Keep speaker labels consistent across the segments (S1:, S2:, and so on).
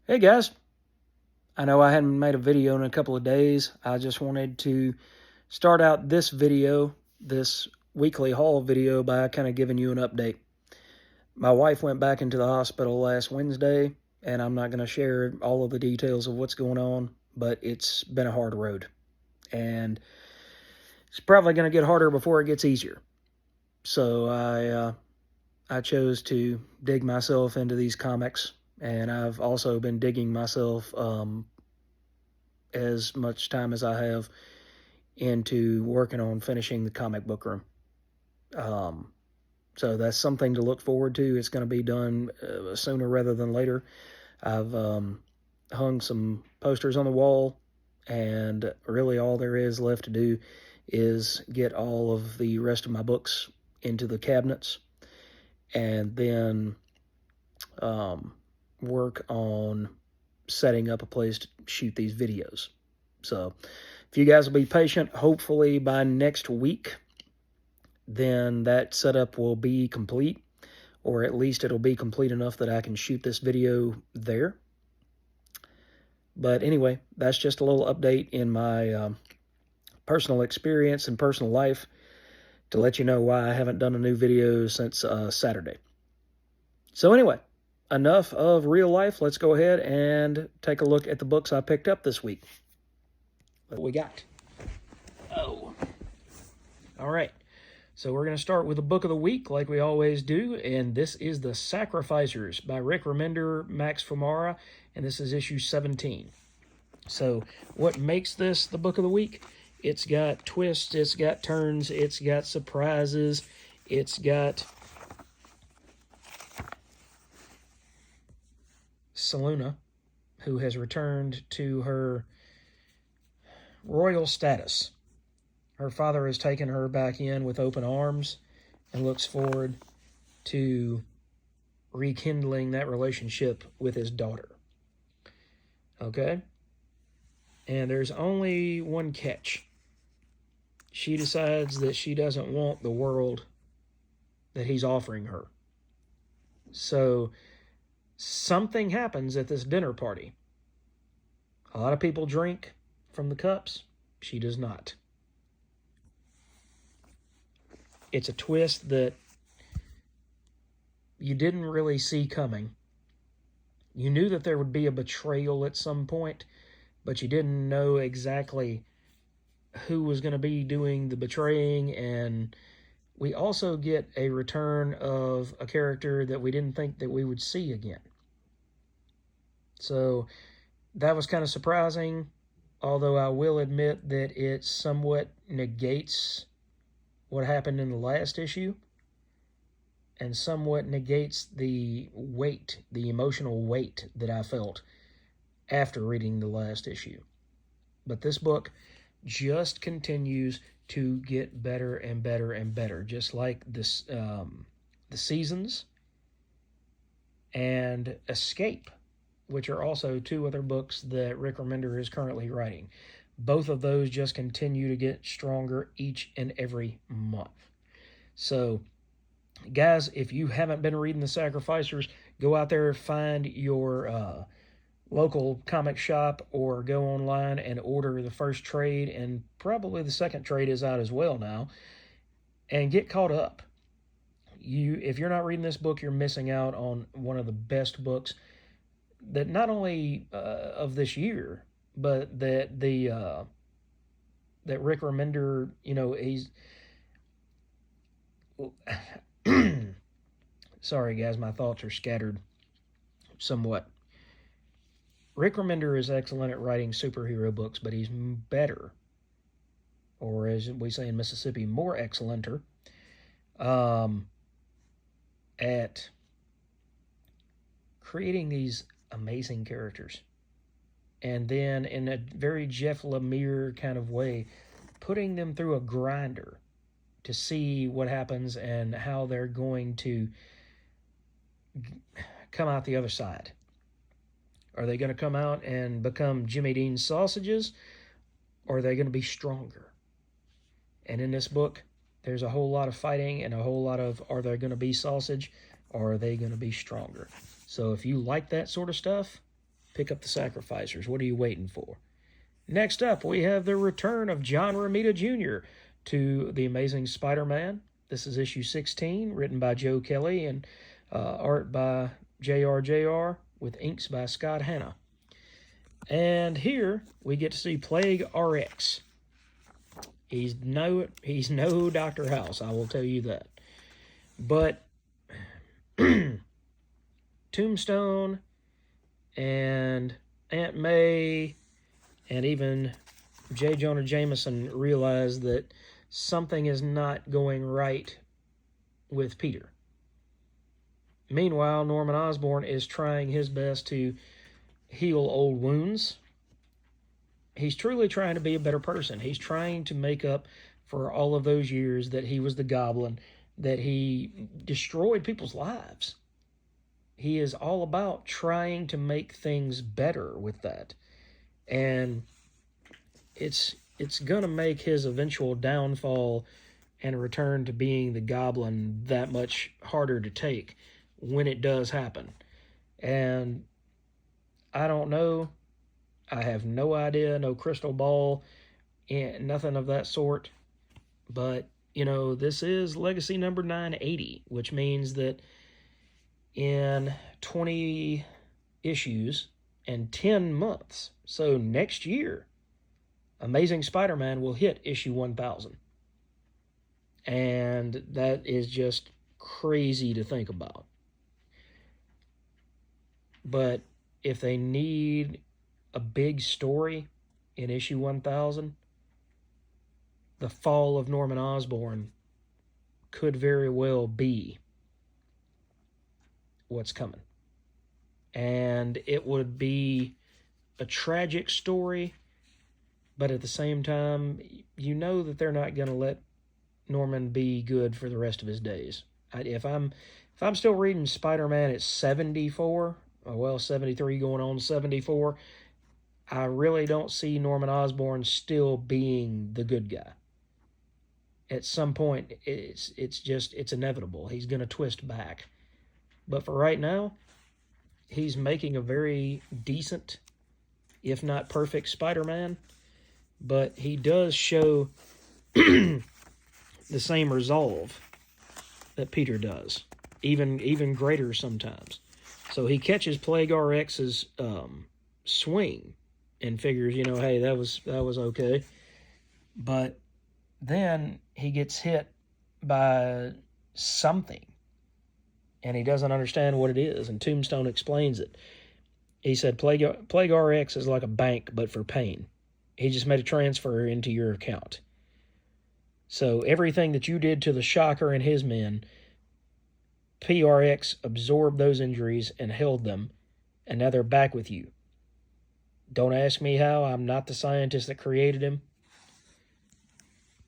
S1: Hey guys, I know I hadn't made a video in a couple of days. I just wanted to start out this video, this weekly haul video, by kind of giving you an update. My wife went back into the hospital last Wednesday, and I'm not going to share all of the details of what's going on, but it's been a hard road. And it's probably going to get harder before it gets easier. So I chose to dig myself into these comics, and I've also been digging myself as much time as I have into working on finishing the comic book room. So that's something to look forward to. It's going to be done sooner rather than later. I've hung some posters on the wall, and really all there is left to do is get all of the rest of my books into the cabinets, and then work on setting up a place to shoot these videos. So if you guys will be patient, hopefully by next week, then that setup will be complete, or at least it'll be complete enough that I can shoot this video there. But anyway, that's just a little update in my personal experience and personal life to let you know why I haven't done a new video since Saturday. So anyway, enough of real life. Let's go ahead and take a look at the books I picked up this week. What we got? Oh, all right. So we're going to start with the book of the week, like we always do, and this is The Sacrificers by Rick Remender, Max Fumara, and this is issue 17. So what makes this the book of the week? It's got twists, it's got turns, it's got surprises, it's got Seluna, who has returned to her royal status. Her father has taken her back in with open arms and looks forward to rekindling that relationship with his daughter. Okay? And there's only one catch. She decides that she doesn't want the world that he's offering her. So something happens at this dinner party. A lot of people drink from the cups. She does not. It's a twist that you didn't really see coming. You knew that there would be a betrayal at some point, but you didn't know exactly who was going to be doing the betraying. And we also get a return of a character that we didn't think that we would see again. So that was kind of surprising, although I will admit that it somewhat negates what happened in the last issue, and somewhat negates the weight, the emotional weight that I felt after reading the last issue. But this book just continues to get better and better and better, just like this, the Seasons and Escape, which are also two other books that Rick Remender is currently writing. Both of those just continue to get stronger each and every month. So, guys, if you haven't been reading The Sacrificers, go out there, find your local comic shop, or go online and order the first trade, and probably the second trade is out as well now, and get caught up. If you're not reading this book, you're missing out on one of the best books that not only of this year, but that Rick Remender, he's sorry guys, my thoughts are scattered somewhat. Rick Remender is excellent at writing superhero books, but he's better, or as we say in Mississippi, more excellenter, at creating these amazing characters. And then, in a very Jeff Lemire kind of way, putting them through a grinder to see what happens and how they're going to come out the other side. Are they going to come out and become Jimmy Dean sausages, or are they going to be stronger? And in this book, there's a whole lot of fighting and a whole lot of, are they going to be sausage, or are they going to be stronger? So if you like that sort of stuff, Pick up the sacrificers. What are you waiting for? Next up, we have the return of John Romita Jr. to The Amazing Spider-Man. This is issue 16, written by Joe Kelly and art by J.R. with inks by Scott Hanna. And here we get to see Plague RX. He's no Dr. House, I will tell you that. But Tombstone and Aunt May and even J. Jonah Jameson realize that something is not going right with Peter. Meanwhile, Norman Osborn is trying his best to heal old wounds. He's truly trying to be a better person. He's trying to make up for all of those years that he was the Goblin, that he destroyed people's lives. He is all about trying to make things better with that. And it's going to make his eventual downfall and return to being the Goblin that much harder to take when it does happen. And I don't know. I have no idea, no crystal ball, and nothing of that sort. But, you know, this is legacy number 980, which means that in 20 issues and 10 months, so next year, Amazing Spider-Man will hit issue 1000. And that is just crazy to think about. But if they need a big story in issue 1000, the fall of Norman Osborn could very well be what's coming. And it would be a tragic story, but at the same time, you know that they're not going to let Norman be good for the rest of his days. If I'm still reading Spider-Man at 74, well, 73 going on 74, I really don't see Norman Osborn still being the good guy. At some point, it's inevitable. He's going to twist back. But for right now, he's making a very decent, if not perfect, Spider-Man. But he does show the same resolve that Peter does, even greater sometimes. So he catches Plague RX's swing and figures, you know, hey, that was okay. But then he gets hit by something, and he doesn't understand what it is, and Tombstone explains it. He said, Plague RX is like a bank, but for pain. He just made a transfer into your account. So everything that you did to the Shocker and his men, PRX absorbed those injuries and held them, and now they're back with you. Don't ask me how. I'm not the scientist that created him.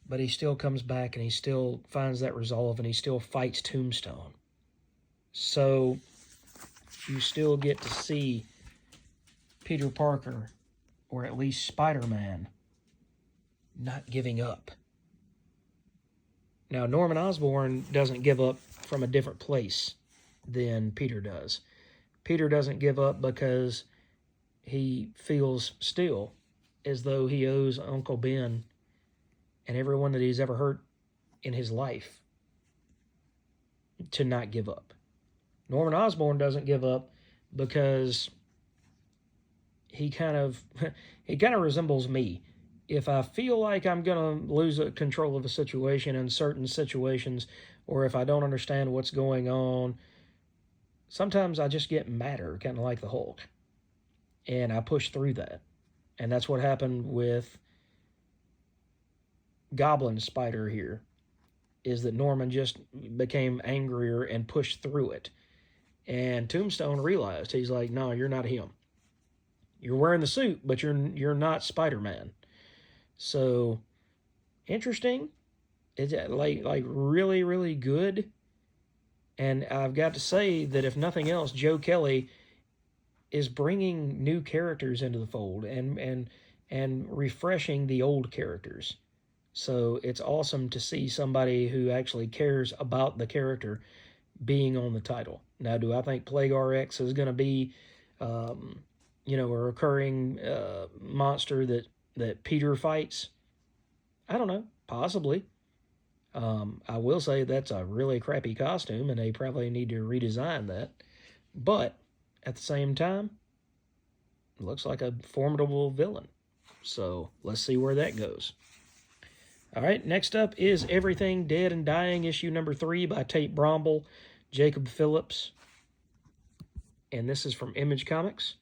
S1: But he still comes back, and he still finds that resolve, and he still fights Tombstone. So you still get to see Peter Parker, or at least Spider-Man, not giving up. Now, Norman Osborn doesn't give up from a different place than Peter does. Peter doesn't give up because he feels still as though he owes Uncle Ben and everyone that he's ever hurt in his life to not give up. Norman Osborn doesn't give up because he kind of resembles me. If I feel like I'm going to lose control of a situation in certain situations, or if I don't understand what's going on, sometimes I just get madder, kind of like the Hulk. And I push through that. And that's what happened with Goblin Spider here, is that Norman just became angrier and pushed through it. And Tombstone realized, he's like, no, you're not him. You're wearing the suit, but you're not Spider-Man. So, interesting. It's like really, really good. And I've got to say that if nothing else, Joe Kelly is bringing new characters into the fold and refreshing the old characters. So it's awesome to see somebody who actually cares about the character being on the title. Now, do I think Plague RX is going to be, a recurring monster that Peter fights? I don't know, possibly. I will say that's a really crappy costume, and they probably need to redesign that. But at the same time, it looks like a formidable villain. So let's see where that goes. All right, next up is Everything Dead and Dying, issue number 3 by Tate Bromble, Jacob Phillips. And this is from Image Comics.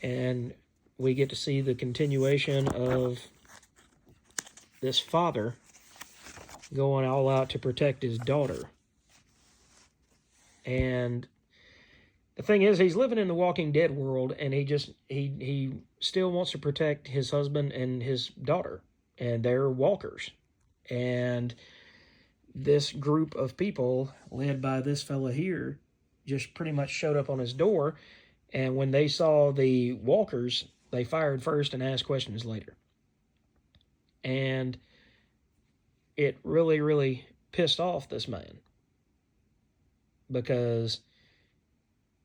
S1: And we get to see the continuation of this father going all out to protect his daughter. And the thing is, he's living in the Walking Dead world, and he still wants to protect his husband and his daughter, and they're walkers. And this group of people, led by this fella here, just pretty much showed up on his door, and when they saw the walkers, they fired first and asked questions later. And it really, really pissed off this man, because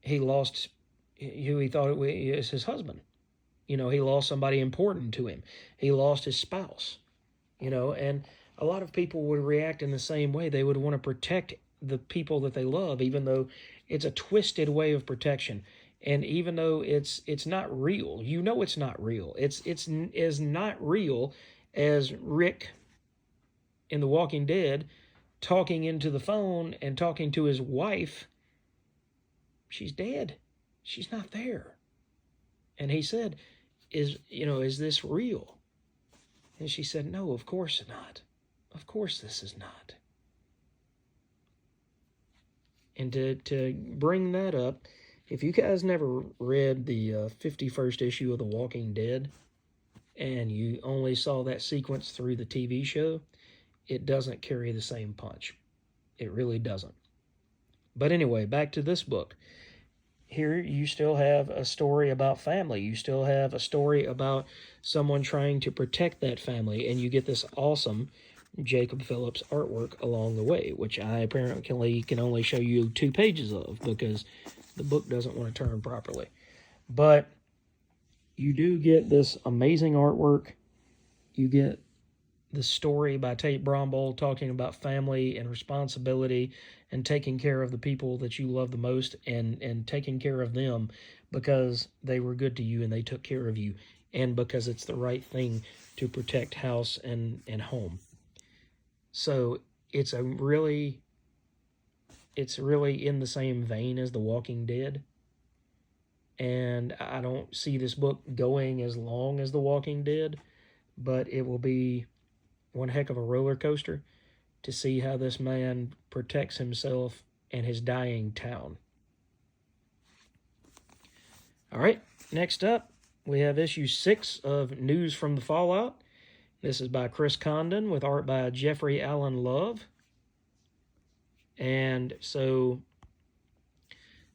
S1: he lost who he thought was his husband. He lost somebody important to him. He lost his spouse. And a lot of people would react in the same way. They would want to protect the people that they love, even though it's a twisted way of protection. And even though it's not real, it's not real. It's as not real as Rick in The Walking Dead talking into the phone and talking to his wife. She's dead. She's not there. And he said, is this real? And she said, no, of course not. Of course this is not. And to bring that up, if you guys never read the 51st issue of The Walking Dead, and you only saw that sequence through the TV show, it doesn't carry the same punch. It really doesn't. But anyway, back to this book. Here you still have a story about family. You still have a story about someone trying to protect that family, and you get this awesome Jacob Phillips artwork along the way, which I apparently can only show you 2 pages of because the book doesn't want to turn properly. But you do get this amazing artwork. You get the story by Tate Bromble talking about family and responsibility and taking care of the people that you love the most, and taking care of them because they were good to you and they took care of you, and because it's the right thing to protect house and home. So it's really in the same vein as The Walking Dead. And I don't see this book going as long as The Walking Dead, but it will be one heck of a roller coaster to see how this man protects himself and his dying town. All right, next up, we have issue 6 of News from the Fallout. This is by Chris Condon with art by Jeffrey Allen Love. And so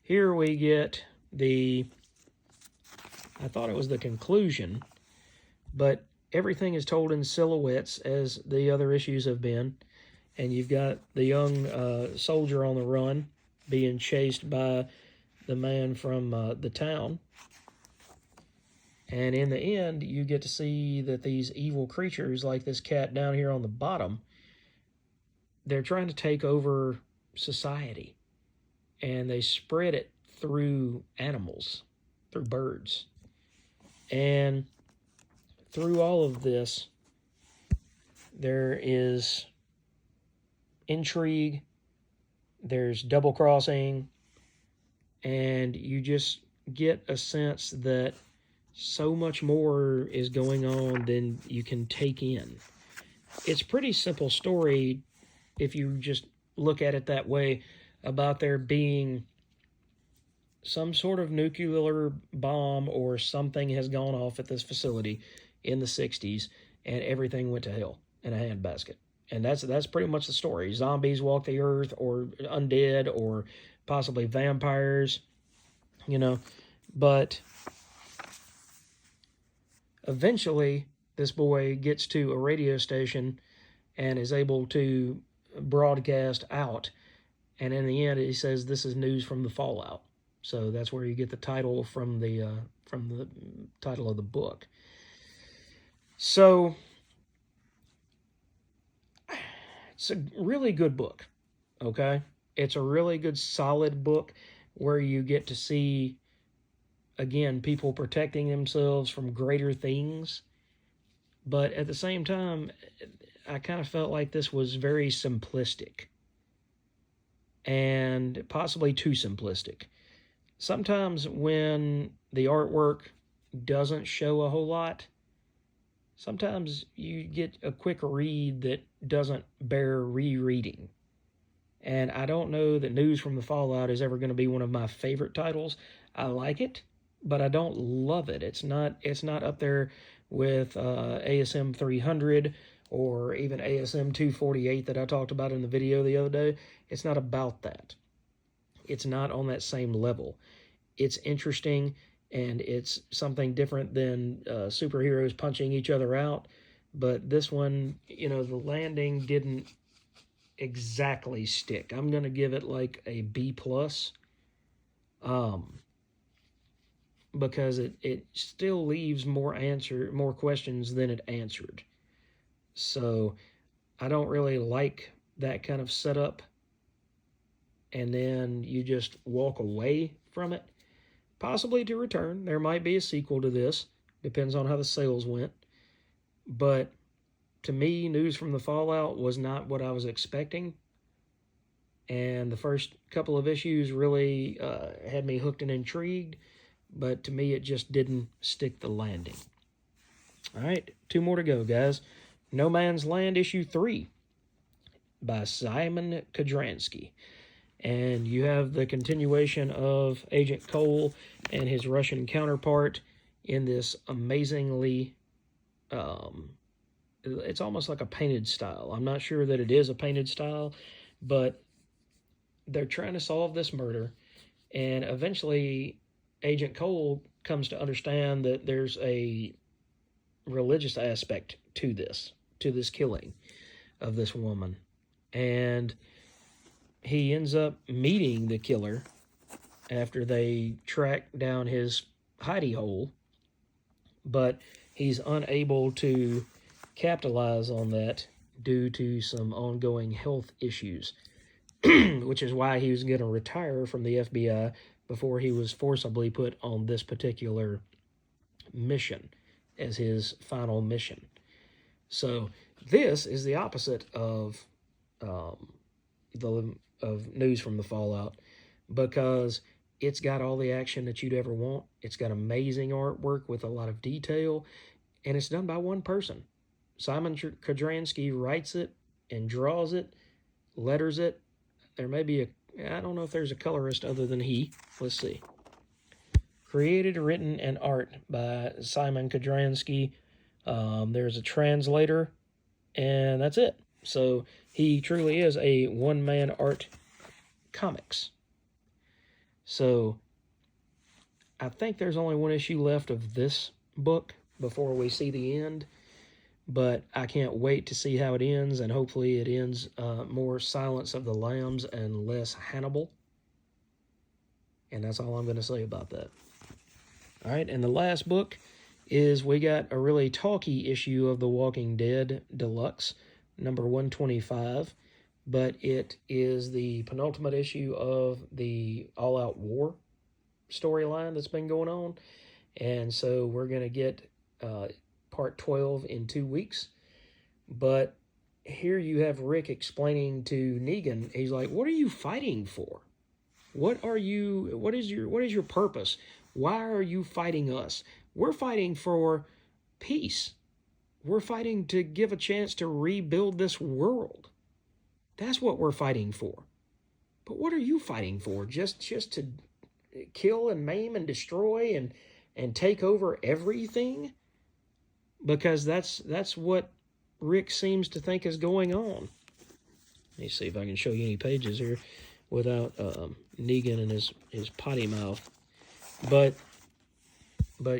S1: here we get I thought it was the conclusion, but everything is told in silhouettes as the other issues have been. And you've got the young soldier on the run being chased by the man from the town. And in the end, you get to see that these evil creatures, like this cat down here on the bottom, they're trying to take over society. And they spread it through animals, through birds. And through all of this, there is intrigue, there's double crossing, and you just get a sense that so much more is going on than you can take in. It's a pretty simple story if you just look at it that way, about there being some sort of nuclear bomb or something has gone off at this facility in the 60s, and everything went to hell in a handbasket. And that's pretty much the story. Zombies walk the earth, or undead, or possibly vampires, But eventually, this boy gets to a radio station and is able to broadcast out. And in the end, he says, this is news from the fallout. So that's where you get the title from the title of the book. So it's a really good book, okay? It's a really good, solid book where you get to see, again, people protecting themselves from greater things. But at the same time, I kind of felt like this was very simplistic and possibly too simplistic. Sometimes when the artwork doesn't show a whole lot, sometimes you get a quick read that doesn't bear rereading. And I don't know that News from the Fallout is ever going to be one of my favorite titles. I like it, but I don't love it. It's not up there with ASM 300 or even ASM 248 that I talked about in the video the other day. It's not about that. It's not on that same level. It's interesting, and it's something different than superheroes punching each other out. But this one, the landing didn't exactly stick. I'm going to give it like a B+, because it still leaves more questions than it answered. So I don't really like that kind of setup, and then you just walk away from it, possibly to return. There might be a sequel to this, depends on how the sales went. But to me, News from the Fallout was not what I was expecting. And the first couple of issues really had me hooked and intrigued. But to me, it just didn't stick the landing. All right, 2 more to go, guys. No Man's Land, issue 3 by Simon Kodransky. And you have the continuation of Agent Cole and his Russian counterpart in this amazingly, it's almost like a painted style. I'm not sure that it is a painted style, but they're trying to solve this murder, and eventually Agent Cole comes to understand that there's a religious aspect to this killing of this woman. And he ends up meeting the killer after they track down his hidey hole, but he's unable to capitalize on that due to some ongoing health issues, which is why he was going to retire from the FBI before he was forcibly put on this particular mission as his final mission. So this is the opposite of News from the Fallout, because it's got all the action that you'd ever want. It's got amazing artwork with a lot of detail, and it's done by one person. Simon Kodransky writes it and draws it, letters it. There may be I don't know if there's a colorist other than he. Let's see. Created, written, and art by Simon Kodransky. There's a translator, and that's it. So he truly is a one-man art comics. So I think there's only one issue left of this book before we see the end, but I can't wait to see how it ends, and hopefully it ends more Silence of the Lambs and less Hannibal. And that's all I'm going to say about that. All right, and the last book is we got a really talky issue of The Walking Dead Deluxe, number 125, but it is the penultimate issue of the All Out War storyline that's been going on. And so we're going to get part 12 in 2 weeks. But here you have Rick explaining to Negan, he's like, what are you fighting for? What is your purpose? Why are you fighting us? We're fighting for peace. We're fighting to give a chance to rebuild this world. That's what we're fighting for. But what are you fighting for? Just to kill and maim and destroy and take over everything? Because that's what Rick seems to think is going on. Let me see if I can show you any pages here without Negan and his potty mouth. But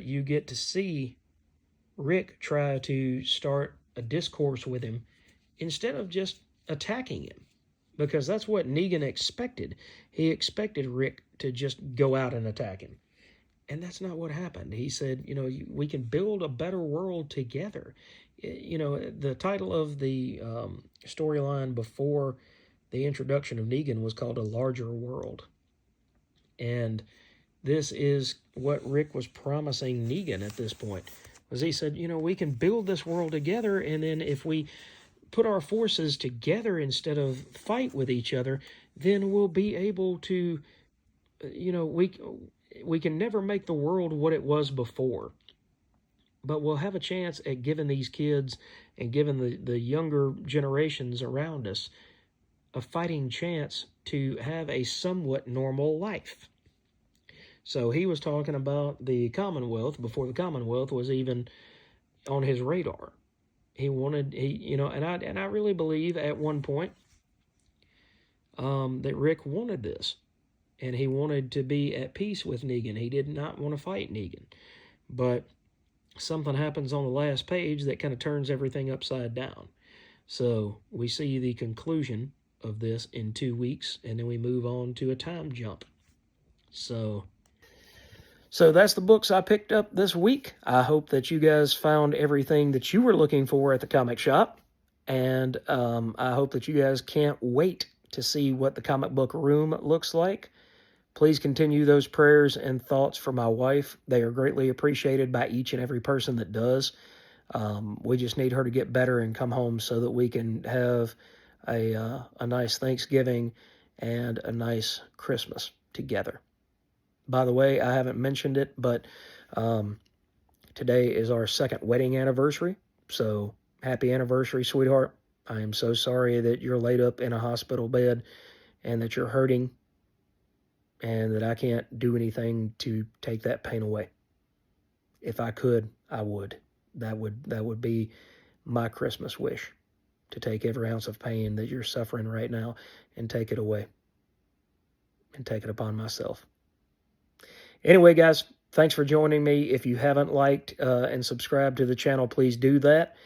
S1: you get to see Rick try to start a discourse with him instead of just attacking him, because that's what Negan expected. He expected Rick to just go out and attack him. And that's not what happened. He said, we can build a better world together. The title of the storyline before the introduction of Negan was called A Larger World. And this is what Rick was promising Negan at this point. Was he said, we can build this world together, and then if we put our forces together instead of fight with each other, then we'll be able to, we can never make the world what it was before. But we'll have a chance at giving these kids and giving the younger generations around us a fighting chance to have a somewhat normal life. So he was talking about the Commonwealth before the Commonwealth was even on his radar. And I really believe at one point that Rick wanted this, and he wanted to be at peace with Negan. He did not want to fight Negan, but something happens on the last page that kind of turns everything upside down. So we see the conclusion of this in 2 weeks, and then we move on to a time jump. So that's the books I picked up this week. I hope that you guys found everything that you were looking for at the comic shop. And I hope that you guys can't wait to see what the comic book room looks like. Please continue those prayers and thoughts for my wife. They are greatly appreciated by each and every person that does. We just need her to get better and come home so that we can have a nice Thanksgiving and a nice Christmas together. By the way, I haven't mentioned it, but today is our 2nd wedding anniversary. So happy anniversary, sweetheart. I am so sorry that you're laid up in a hospital bed and that you're hurting and that I can't do anything to take that pain away. If I could, I would. That would be my Christmas wish, to take every ounce of pain that you're suffering right now and take it away and take it upon myself. Anyway, guys, thanks for joining me. If you haven't liked and subscribed to the channel, please do that.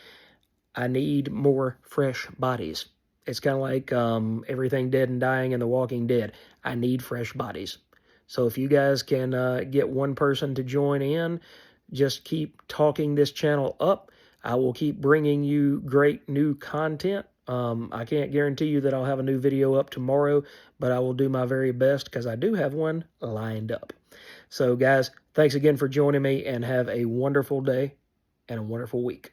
S1: I need more fresh bodies. It's kind of like Everything Dead and Dying and The Walking Dead. I need fresh bodies. So if you guys can get one person to join in, just keep talking this channel up. I will keep bringing you great new content. I can't guarantee you that I'll have a new video up tomorrow, but I will do my very best because I do have one lined up. So, guys, thanks again for joining me, and have a wonderful day and a wonderful week.